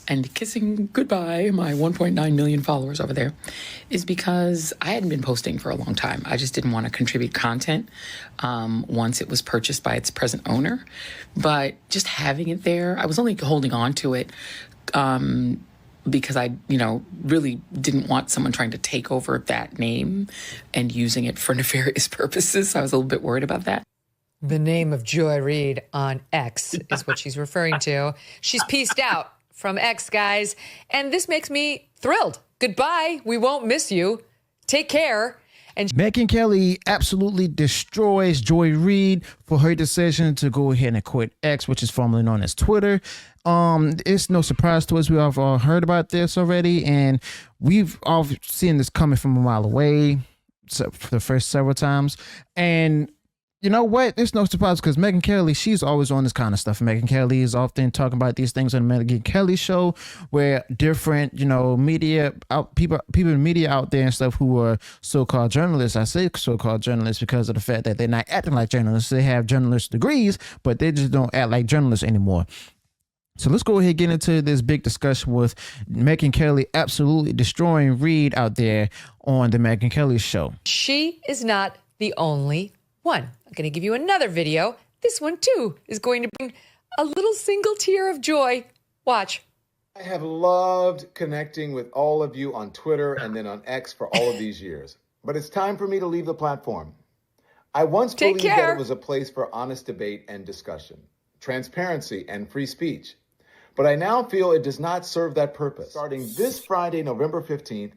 and kissing goodbye my 1.9 million followers over there, is because I hadn't been posting for a long time. I just didn't want to contribute content once it was purchased by its present owner. But just having it there, I was only holding on to it because I, really didn't want someone trying to take over that name and using it for nefarious purposes. I was a little bit worried about that. The name of Joy Reid on X is what she's referring to. She's peaced out from X, guys. And this makes me thrilled. Goodbye. We won't miss you. Take care. And Megyn Kelly absolutely destroys Joy Reid for her decision to go ahead and quit X, which is formerly known as Twitter. It's no surprise to us. We have all heard about this already, and we've all seen this coming from a mile away for the first several times. And you know what? It's no surprise because Megyn Kelly, she's always on this kind of stuff. Megyn Kelly is often talking about these things on the Megyn Kelly show, where different, media people in the media out there and stuff who are so-called journalists. I say so-called journalists because of the fact that they're not acting like journalists. They have journalist degrees, but they just don't act like journalists anymore. So let's go ahead and get into this big discussion with Megyn Kelly absolutely destroying Reid out there on the Megyn Kelly show. she is not the only one. I'm going to give you another video. This one, too, is going to bring a little single tear of joy. Watch. I have loved connecting with all of you on Twitter and then on X for all of these years. But it's time for me to leave the platform. I once believed that it was a place for honest debate and discussion, transparency and free speech. But I now feel it does not serve that purpose. Starting this Friday, November 15th,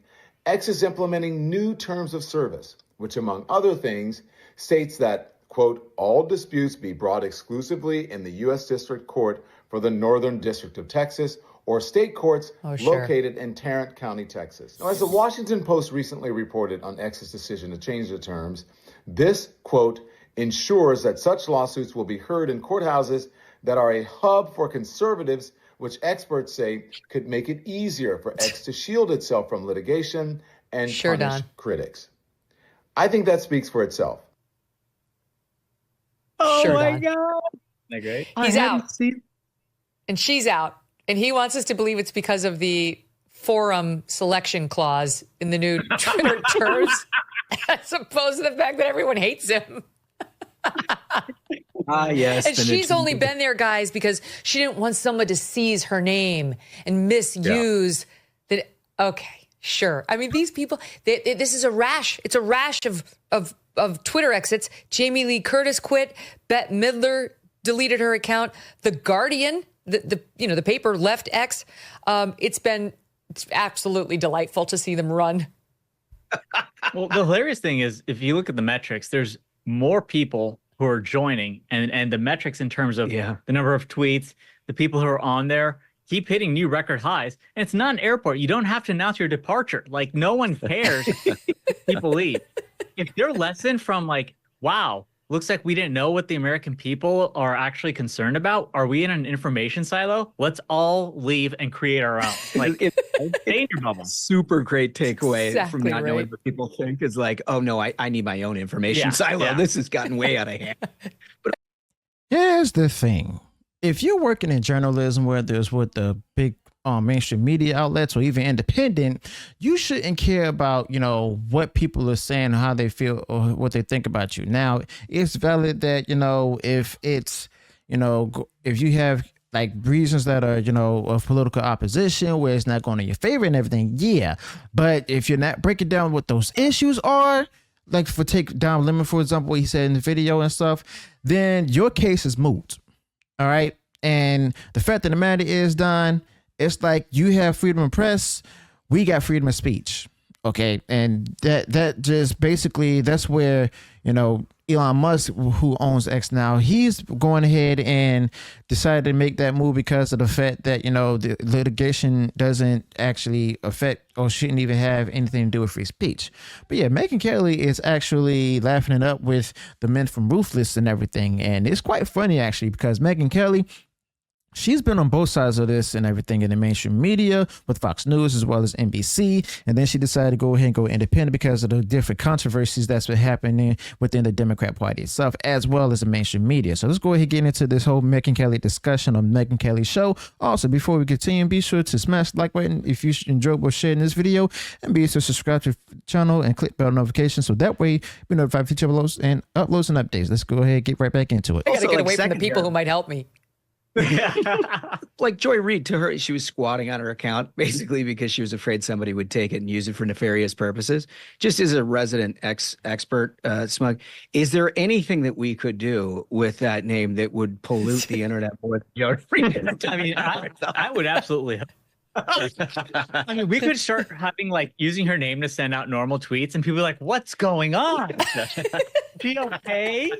X is implementing new terms of service, which, among other things, states that, quote, all disputes be brought exclusively in the U.S. District Court for the Northern District of Texas or state courts located in Tarrant County, Texas. Now, as the Washington Post recently reported on X's decision to change the terms, this, quote, ensures that such lawsuits will be heard in courthouses that are a hub for conservatives, which experts say could make it easier for X to shield itself from litigation and punish critics. I think that speaks for itself. Oh my Don. God. Isn't that great? He's out. And she's out. And he wants us to believe it's because of the forum selection clause in the new Twitter terms, as opposed to the fact that everyone hates him. Yes. And she's only been there, guys, because she didn't want someone to seize her name and misuse that. Okay, sure. I mean, these people, this is a rash. It's a rash of Twitter exits. Jamie Lee Curtis quit. Bette Midler deleted her account. The Guardian, the paper, left X. It's absolutely delightful to see them run. Well, the hilarious thing is, if you look at the metrics, there's more people who are joining, and the metrics in terms of the number of tweets, the people who are on there keep hitting new record highs. And it's not an airport. You don't have to announce your departure. Like, no one cares if people leave. If their lesson from like, wow, looks like we didn't know what the American people are actually concerned about. Are we in an information silo? Let's all leave and create our own. Like, stay in your bubble. Super great takeaway from not knowing right. what people think is like, oh no, I need my own information silo. This has gotten way out of hand. But here's the thing. If you're working in journalism, whether it's with the big mainstream media outlets or even independent, you shouldn't care about, what people are saying or how they feel or what they think about you. Now, it's valid that, if it's, if you have like reasons that are, of political opposition where it's not going in your favor and everything. Yeah. But if you're not breaking down what those issues are, like for take down Lemon, for example, what he said in the video and stuff, then your case is moot. All right. And the fact of the matter is, Don, it's like you have freedom of press. We got freedom of speech. Okay. And that just basically, that's where, Elon Musk, who owns X now, he's going ahead and decided to make that move because of the fact that, the litigation doesn't actually affect or shouldn't even have anything to do with free speech. But yeah, Megyn Kelly is actually laughing it up with the men from Ruthless and everything. And it's quite funny, actually, because Megyn Kelly, she's been on both sides of this and everything in the mainstream media with Fox News as well as NBC. And then she decided to go ahead and go independent because of the different controversies that's been happening within the Democrat Party itself, as well as the mainstream media. So let's go ahead and get into this whole Megyn Kelly discussion on Megyn Kelly's show. Also, before we continue, be sure to smash the like button if you enjoyed or sharing this video, and be sure to subscribe to the channel and click bell notifications so that way be notified for future uploads and updates. Let's go ahead and get right back into it. I gotta get away from the people who might help me. Like Joy Reid, to her, she was squatting on her account basically because she was afraid somebody would take it and use it for nefarious purposes. Just as a resident expert, Smug, is there anything that we could do with that name that would pollute the internet more than Joy Reid? I mean, I would absolutely. I mean, we could start having like using her name to send out normal tweets, and people are like, "What's going on? She okay?"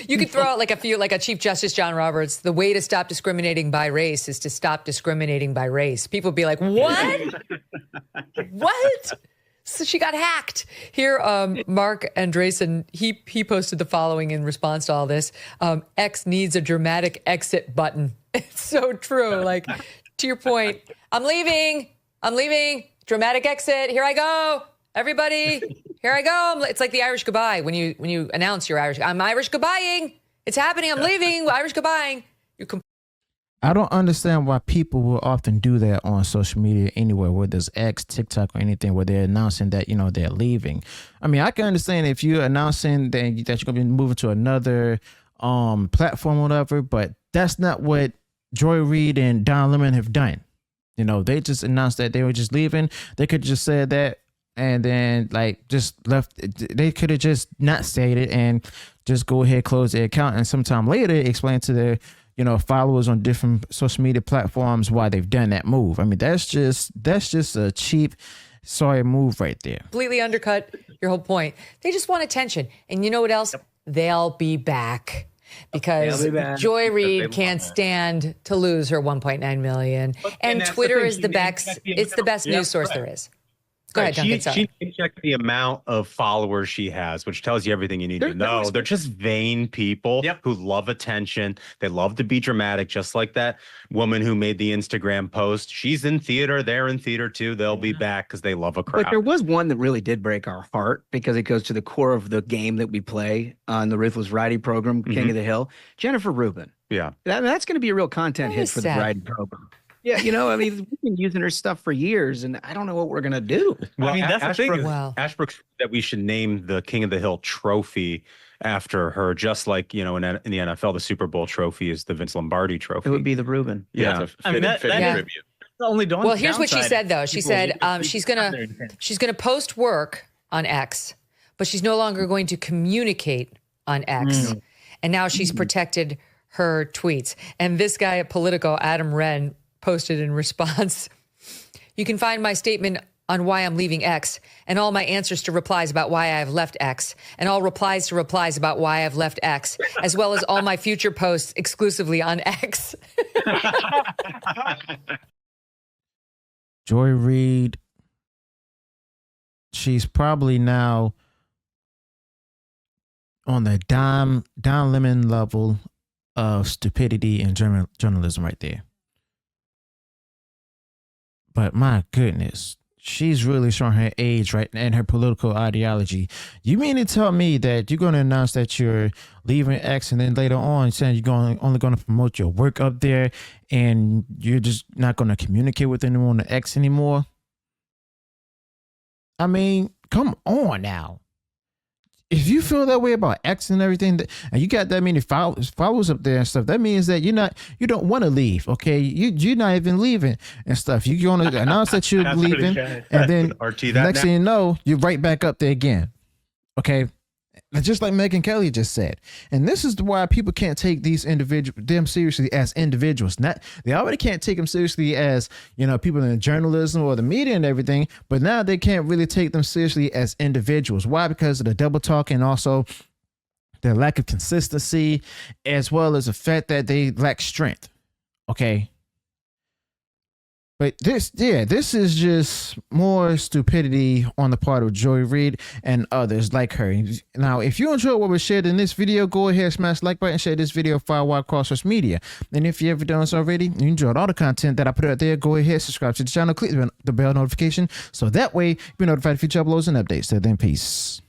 You could throw out like a Chief Justice John Roberts. The way to stop discriminating by race is to stop discriminating by race. People would be like, "What? What?" So she got hacked. Here, Mark Andreessen, he posted the following in response to all this. X needs a dramatic exit button. It's so true. Like, to your point, I'm leaving. Dramatic exit. Here I go. Everybody, here I go. It's like the Irish goodbye when you announce you're Irish. I'm Irish goodbying. It's happening. I'm leaving. Irish goodbying. I don't understand why people will often do that on social media anywhere, whether it's X, TikTok, or anything, where they're announcing that, they're leaving. I mean, I can understand if you're announcing that you're going to be moving to another platform or whatever, but that's not what Joy Reid and Don Lemon have done. They just announced that they were just leaving. They could just say that and then just left. They could have just not said it and just go ahead, close their account, and sometime later explain to their followers on different social media platforms why they've done that move. I mean, that's just a cheap, sorry move right there. Completely undercut your whole point. They just want attention. And you know what else? Yep. They'll be back. Because Joy Reid can't stand to lose her 1.9 million. And Twitter is the best. It's the best news source there is. Go ahead, Duncan. She can check the amount of followers she has, which tells you everything you need to know. They're just vain people who love attention. They love to be dramatic, just like that woman who made the Instagram post. She's in theater. They're in theater too. They'll be back because they love a crowd. But there was one that really did break our heart because it goes to the core of the game that we play on the Ruthless Variety program, King of the Hill. Jennifer Rubin. Yeah. That's going to be a real content hit for the Variety program. Yeah, I mean, we've been using her stuff for years, and I don't know what we're going to do. Well, I mean, that's the thing. Ashbrook said that we should name the King of the Hill trophy after her, just like, in the NFL, the Super Bowl trophy is the Vince Lombardi trophy. It would be the Rubin. Yeah. I mean, that tribute. Well, here's what she said, though. She said she's gonna post work on X, but she's no longer going to communicate on X. And now she's protected her tweets. And this guy at Politico, Adam Wren, posted in response, "You can find my statement on why I'm leaving X and all my answers to replies about why I have left X and all replies to replies about why I've left X, as well as all my future posts exclusively on X." Joy Reid, she's probably now on the Don Lemon level of stupidity and journalism right there. But my goodness, she's really showing her age right and her political ideology. You mean to tell me that you're going to announce that you're leaving X and then later on saying you're only going to promote your work up there and you're just not going to communicate with anyone on X anymore? I mean, come on now. If you feel that way about X and everything, and you got that many followers up there and stuff, that means that you don't want to leave. Okay, you're not even leaving and stuff. You're going to announce that you're leaving, and then next thing you know, you're right back up there again. Okay, just like Megyn Kelly just said. And this is why people can't take them seriously as individuals. They already can't take them seriously as, people in journalism or the media and everything, but now they can't really take them seriously as individuals. Why? Because of the double talk and also their lack of consistency, as well as the fact that they lack strength. Okay. But this is just more stupidity on the part of Joy Reid and others like her. Now, if you enjoyed what was shared in this video, go ahead, smash the like button, share this video far wide across social media. And if you haven't done so already, you enjoyed all the content that I put out there, go ahead, subscribe to the channel, click the bell notification, so that way you'll be notified of future uploads and updates. Till then, peace.